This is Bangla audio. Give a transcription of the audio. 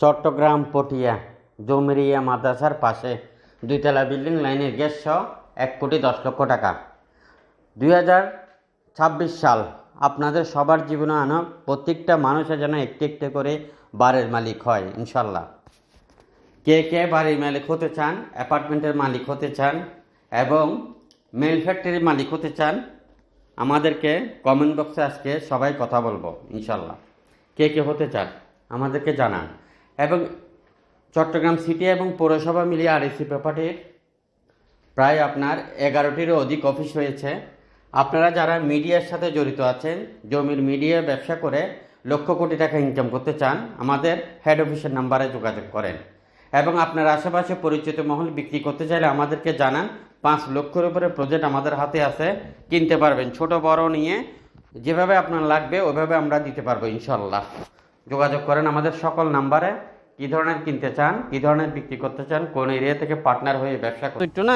চট্টগ্রাম পটিয়া জমিরিয়া মাদ্রাসার পাশে 2 তলা বিল্ডিং, লাইনের গ্যাস সহ 1,10,00,000 টাকা। 2026 সাল আপনাদের সবার জীবনে আনা প্রত্যেকটা মানুষের যেন একটি একটি করে বাড়ির মালিক হয় ইনশাল্লাহ। কে কে বাড়ির মালিক হতে চান, অ্যাপার্টমেন্টের মালিক হতে চান এবং মেল ফ্যাক্টরির মালিক হতে চান, আমাদেরকে কমেন্ট বক্সে আজকে সবাই কথা বলবো ইনশাল্লাহ। কে কে হতে চান আমাদেরকে জানান। এবং চট্টগ্রাম সিটি এবং পৌরসভা মিলিয়ে আরএসি প্রপার্টির প্রায় আপনার 11টিরও অধিক অফিস হয়েছে। আপনারা যারা মিডিয়ার সাথে জড়িত আছেন, জমির মিডিয়া ব্যবসা করে লক্ষ কোটি টাকা ইনকাম করতে চান, আমাদের হেড অফিসের নাম্বারে যোগাযোগ করেন। এবং আপনার আশেপাশে পরিচিত মহল বিক্রি করতে চাইলে আমাদেরকে জানান। 5 লক্ষের উপরে প্রজেক্ট আমাদের হাতে আছে, কিনতে পারবেন। ছোট বড় নিয়ে যেভাবে আপনার লাগবে ওইভাবে আমরা দিতে পারবো ইনশাল্লাহ। যোগাযোগ করেন আমাদের সকল নাম্বারে। কী ধরনের কিনতে চান, কী ধরনের বিক্রি করতে চান, কোন এরিয়া থেকে পার্টনার হয়ে ব্যবসা করতে একটু না